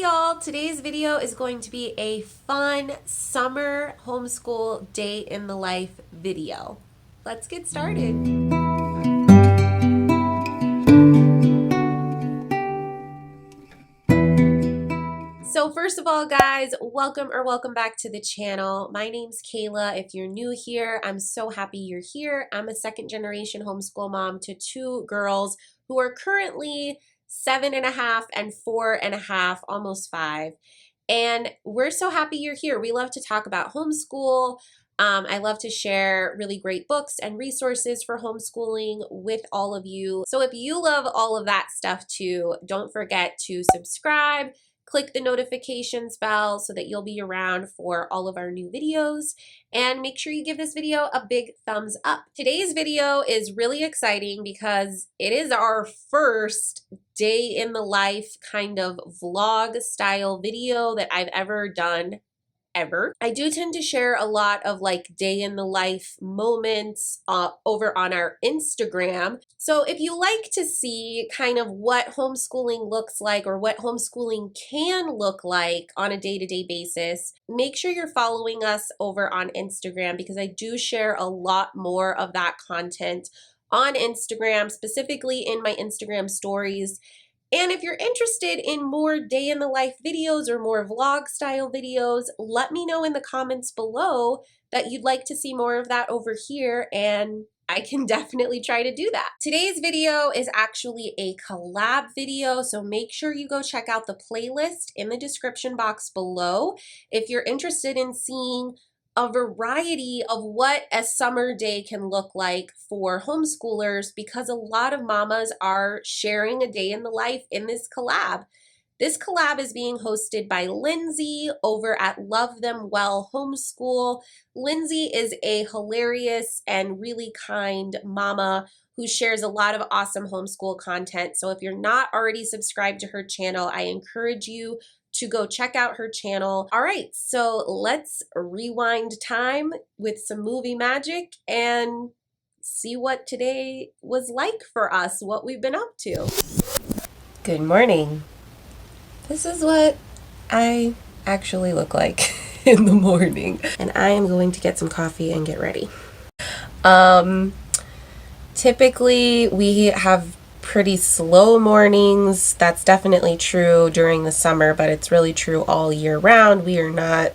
y'all, today's video is going to be a fun summer homeschool day in the life video. Let's get started. So first of all, guys, welcome back to the channel. My name's Kayla. If you're new here, I'm so happy you're here. I'm a second generation homeschool mom to two girls who are currently 7.5 and 4.5, almost 5. And we're so happy you're here. We love to talk about homeschool. I love to share really great books and resources for homeschooling with all of you. So if you love all of that stuff too, don't forget to subscribe. Click the notifications bell so that you'll be around for all of our new videos, and make sure you give this video a big thumbs up. Today's video is really exciting because it is our first day in the life kind of vlog style video that I've ever done. I do tend to share a lot of like day in the life moments over on our Instagram. So if you like to see kind of what homeschooling looks like or what homeschooling can look like on a day-to-day basis, make sure you're following us over on Instagram because I do share a lot more of that content on Instagram, specifically in my Instagram stories. And if you're interested in more day in the life videos or more vlog style videos, let me know in the comments below that you'd like to see more of that over here, and I can definitely try to do that. Today's video is actually a collab video, so make sure you go check out the playlist in the description box below if you're interested in seeing a variety of what a summer day can look like for homeschoolers, because a lot of mamas are sharing a day in the life in this collab. This collab is being hosted by Lindsay over at Love Them Well Homeschool. Lindsay is a hilarious and really kind mama who shares a lot of awesome homeschool content. So if you're not already subscribed to her channel, I encourage you to go check out her channel. All right, so let's rewind time with some movie magic and see what today was like for us, what we've been up to. Good morning. This is what I actually look like in the morning. And I am going to get some coffee and get ready. Typically we have pretty slow mornings. That's definitely true during the summer, but it's really true all year round. We are not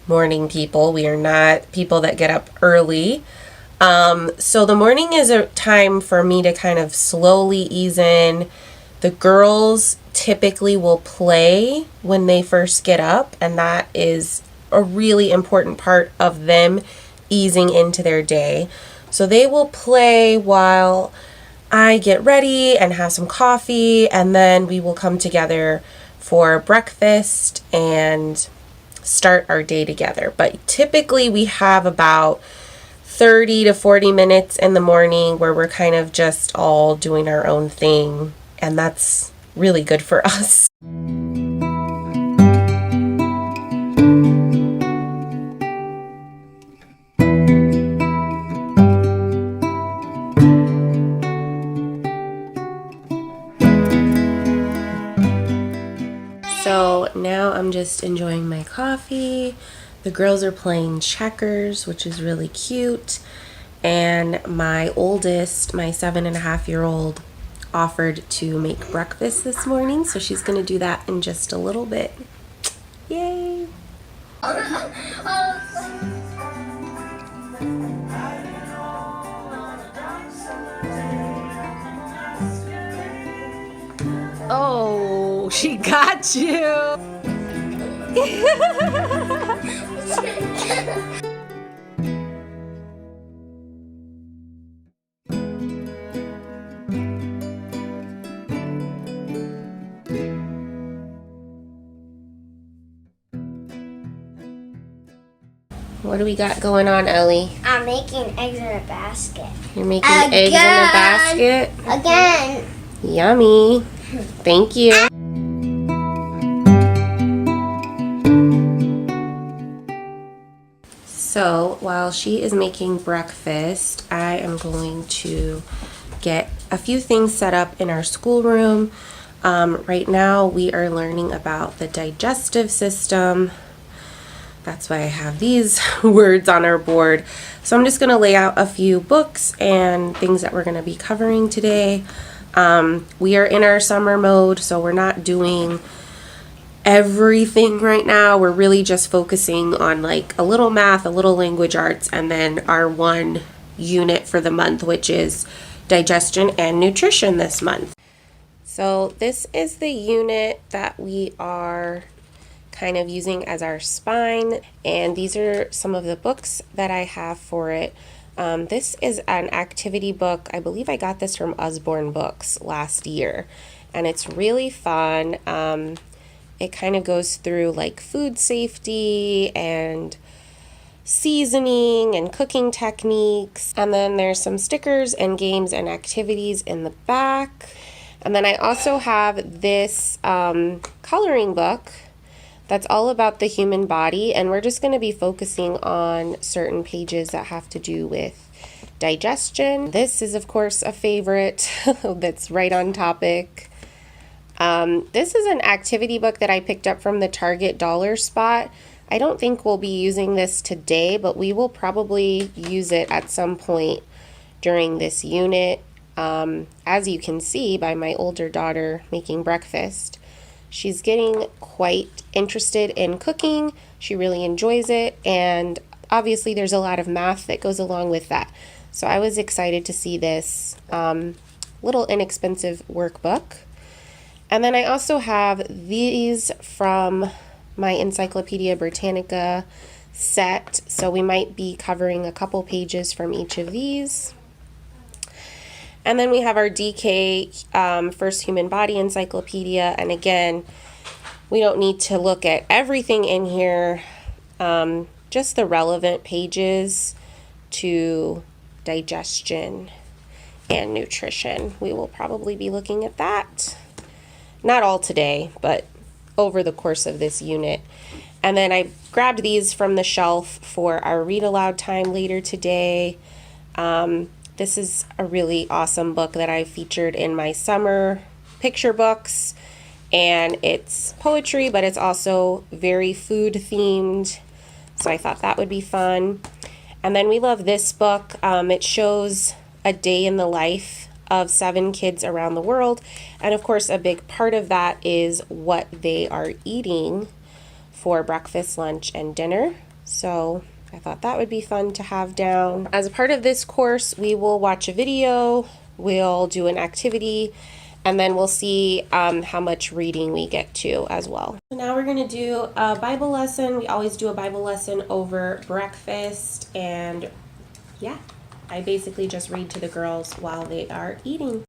morning people. We are not people that get up early. So the morning is a time for me to kind of slowly ease in. The girls typically will play when they first get up, and that is a really important part of them easing into their day. So they will play while I get ready and have some coffee, and then we will come together for breakfast and start our day together. But typically we have about 30 to 40 minutes in the morning where we're kind of just all doing our own thing, and that's really good for us. So now I'm just enjoying my coffee. The girls are playing checkers, which is really cute. And my oldest, my 7.5-year-old, offered to make breakfast this morning. So she's gonna do that in just a little bit. Yay! Oh, she got you. What do we got going on, Ellie? I'm making eggs in a basket. You're making eggs in a basket? Again. Yummy. Thank you. So while she is making breakfast, I am going to get a few things set up in our schoolroom. Right now we are learning about the digestive system. That's why I have these words on our board. So I'm just going to lay out a few books and things that we're going to be covering today. We are in our summer mode, so we're not doing everything right now. We're really just focusing on like a little math, a little language arts, and then our one unit for the month, which is digestion and nutrition this month. So this is the unit that we are kind of using as our spine, and these are some of the books that I have for it. This is an activity book. I believe I got this from Usborne Books last year, and it's really fun. It kind of goes through like food safety and seasoning and cooking techniques. And then there's some stickers and games and activities in the back. And then I also have this coloring book that's all about the human body. And we're just going to be focusing on certain pages that have to do with digestion. This is, of course, a favorite that's right on topic. This is an activity book that I picked up from the Target dollar spot. I don't think we'll be using this today, but we will probably use it at some point during this unit. As you can see by my older daughter making breakfast, she's getting quite interested in cooking. She really enjoys it, and obviously there's a lot of math that goes along with that. So I was excited to see this little inexpensive workbook. And then I also have these from my Encyclopedia Britannica set, so we might be covering a couple pages from each of these. And then we have our DK First Human Body Encyclopedia, and again, we don't need to look at everything in here, just the relevant pages to digestion and nutrition. We will probably be looking at that. Not all today, but over the course of this unit. And then I grabbed these from the shelf for our read aloud time later today. This is a really awesome book that I featured in my summer picture books. And it's poetry, but it's also very food themed. So I thought that would be fun. And then we love this book. It shows a day in the life of 7 kids around the world, and of course a big part of that is what they are eating for breakfast, lunch, and dinner. So I thought that would be fun to have down. As a part of this course, we will watch a video, we'll do an activity, and then we'll see how much reading we get to as well. So now we're going to do a Bible lesson. We always do a Bible lesson over breakfast, and yeah, I basically just read to the girls while they are eating.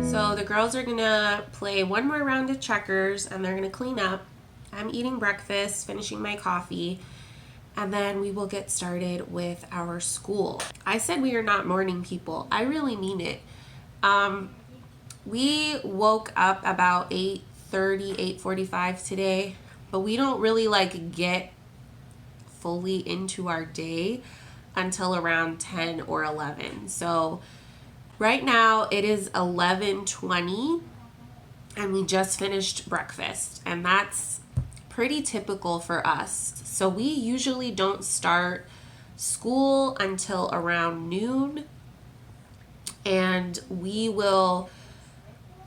So the girls are gonna play one more round of checkers and they're gonna clean up. I'm eating breakfast, finishing my coffee, and then we will get started with our school. I said we are not morning people. I really mean it. We woke up about 8:30, 8:45 today. But we don't really like get fully into our day until around 10 or 11. So right now it is 11:20 and we just finished breakfast, and that's pretty typical for us. So we usually don't start school until around noon, and we will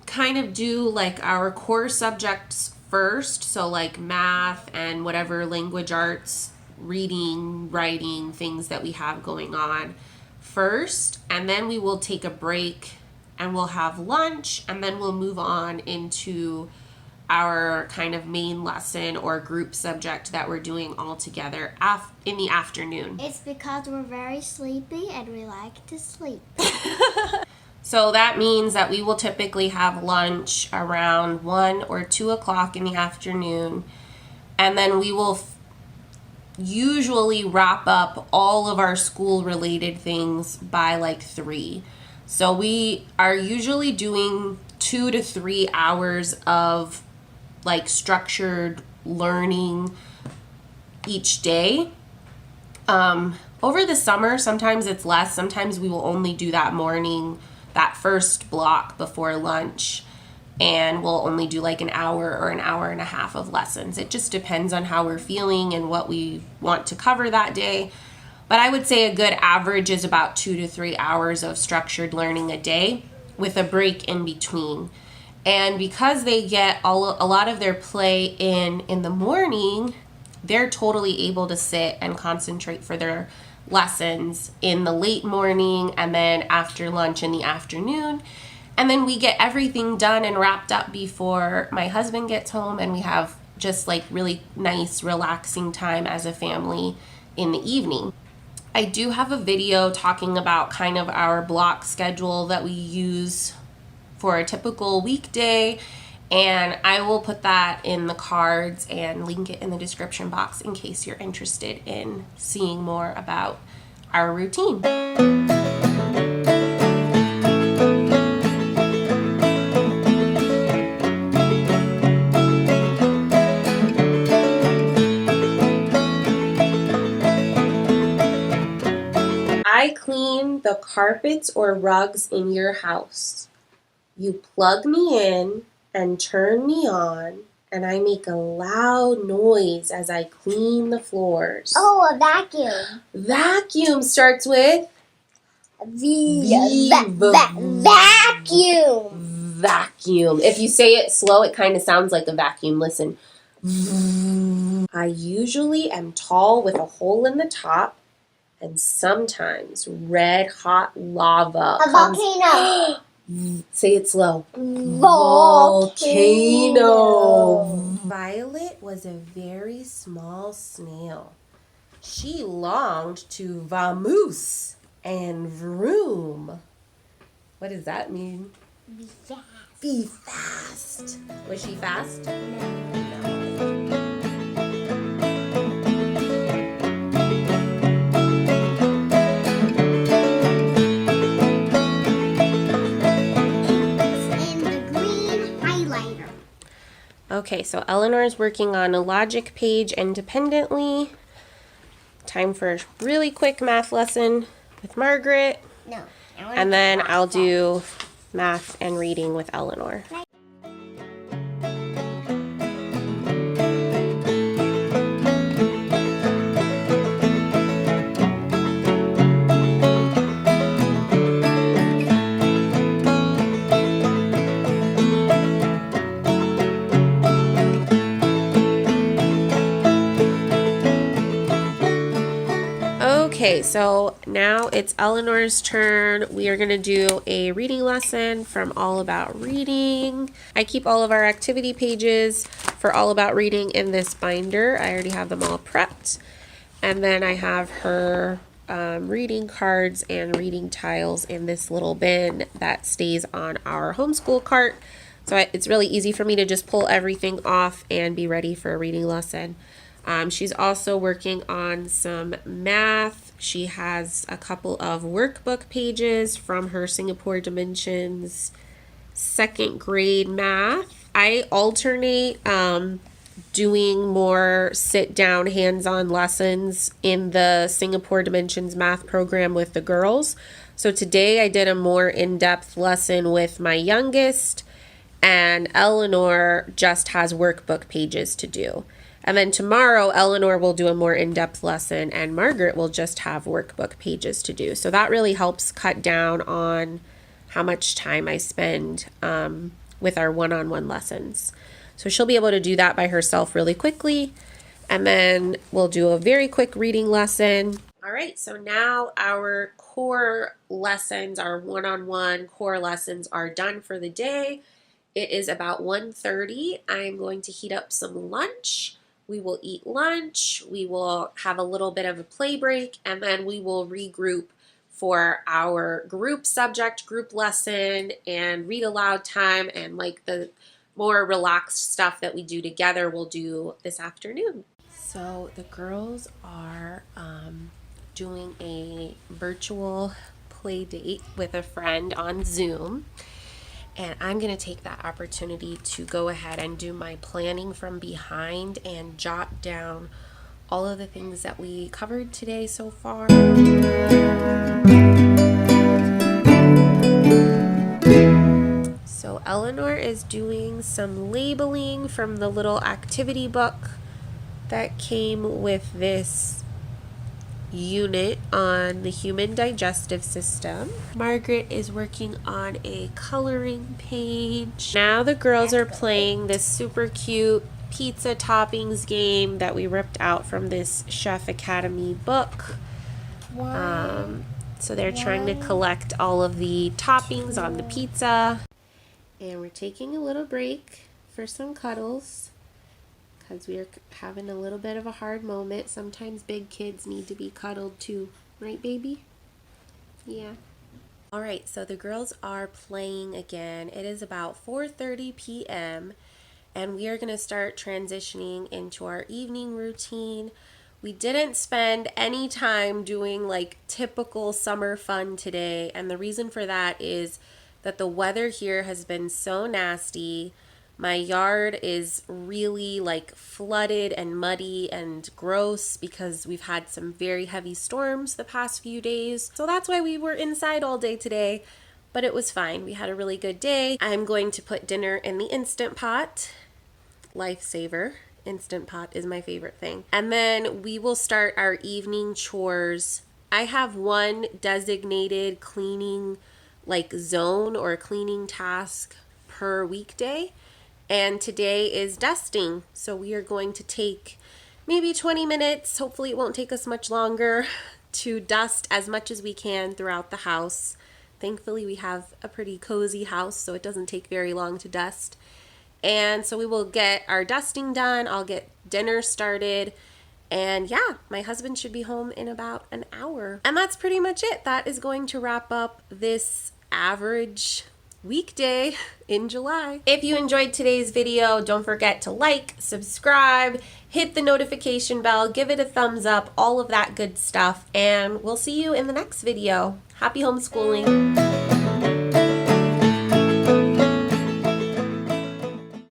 kind of do like our core subjects first, so like math and whatever language arts, reading, writing, things that we have going on first, and then we will take a break and we'll have lunch, and then we'll move on into our kind of main lesson or group subject that we're doing all together in the afternoon. It's because we're very sleepy and we like to sleep. So that means that we will typically have lunch around 1 or 2 o'clock in the afternoon, and then we will usually wrap up all of our school-related things by like 3. So we are usually doing 2 to 3 hours of like structured learning each day. Over the summer, sometimes it's less. Sometimes we will only do that morning, that first block before lunch, and we'll only do like an hour or an hour and a half of lessons. It just depends on how we're feeling and what we want to cover that day. But I would say a good average is about 2 to 3 hours of structured learning a day with a break in between. And because they get a lot of their play in the morning, they're totally able to sit and concentrate for their lessons in the late morning and then after lunch in the afternoon. And then we get everything done and wrapped up before my husband gets home, and we have just like really nice, relaxing time as a family in the evening. I do have a video talking about kind of our block schedule that we use for a typical weekday, and I will put that in the cards and link it in the description box in case you're interested in seeing more about our routine. I clean the carpets or rugs in your house. You plug me in and turn me on, and I make a loud noise as I clean the floors. Oh, a vacuum. Vacuum starts with vacuum. Vacuum. If you say it slow, it kind of sounds like a vacuum. Listen. I usually am tall with a hole in the top, and sometimes red hot lava. A volcano. Say it slow. Volcano. Violet was a very small snail. She longed to vamoose and vroom. What does that mean? Be fast. Be fast. Was she fast? No. Okay, so Eleanor is working on a logic page independently. Time for a really quick math lesson with Margaret. No. And then I'll do math and reading with Eleanor. Okay, so now it's Eleanor's turn. We are going to do a reading lesson from All About Reading. I keep all of our activity pages for All About Reading in this binder. I already have them all prepped. And then I have her reading cards and reading tiles in this little bin that stays on our homeschool cart. So it's really easy for me to just pull everything off and be ready for a reading lesson. She's also working on some math. She has a couple of workbook pages from her Singapore Dimensions second grade math. I alternate doing more sit-down, hands-on lessons in the Singapore Dimensions math program with the girls. So today I did a more in-depth lesson with my youngest, and Eleanor just has workbook pages to do. And then tomorrow, Eleanor will do a more in-depth lesson, and Margaret will just have workbook pages to do. So that really helps cut down on how much time I spend with our one-on-one lessons. So she'll be able to do that by herself really quickly. And then we'll do a very quick reading lesson. All right, so now our core lessons, our one-on-one core lessons are done for the day. It is about 1:30. I'm going to heat up some lunch. We will eat lunch, we will have a little bit of a play break, and then we will regroup for our group subject, group lesson, and read aloud time, and like the more relaxed stuff that we do together we'll do this afternoon. So the girls are doing a virtual play date with a friend on Zoom. And I'm going to take that opportunity to go ahead and do my planning from behind and jot down all of the things that we covered today so far. So Eleanor is doing some labeling from the little activity book that came with this unit on the human digestive system. Margaret is working on a coloring page. Now the girls are playing this super cute pizza toppings game that we ripped out from this Chef Academy book. So they're trying to collect all of the toppings on the pizza. And we're taking a little break for some cuddles because we are having a little bit of a hard moment. Sometimes big kids need to be cuddled too. Right, baby? Yeah. All right, so the girls are playing again. It is about 4:30 p.m. and we are going to start transitioning into our evening routine. We didn't spend any time doing like typical summer fun today, and the reason for that is that the weather here has been so nasty. My yard is really like flooded and muddy and gross because we've had some very heavy storms the past few days. So that's why we were inside all day today, but it was fine. We had a really good day. I'm going to put dinner in the Instant Pot. Lifesaver. Instant Pot is my favorite thing. And then we will start our evening chores. I have one designated cleaning like zone or cleaning task per weekday, and today is dusting. So we are going to take maybe 20 minutes, hopefully it won't take us much longer, to dust as much as we can throughout the house. Thankfully we have a pretty cozy house, so it doesn't take very long to dust. And so we will get our dusting done, I'll get dinner started, and yeah, my husband should be home in about an hour. And that's pretty much it. That is going to wrap up this average weekday in July. If you enjoyed today's video, don't forget to like, subscribe, hit the notification bell, give it a thumbs up, all of that good stuff, and we'll see you in the next video. Happy homeschooling.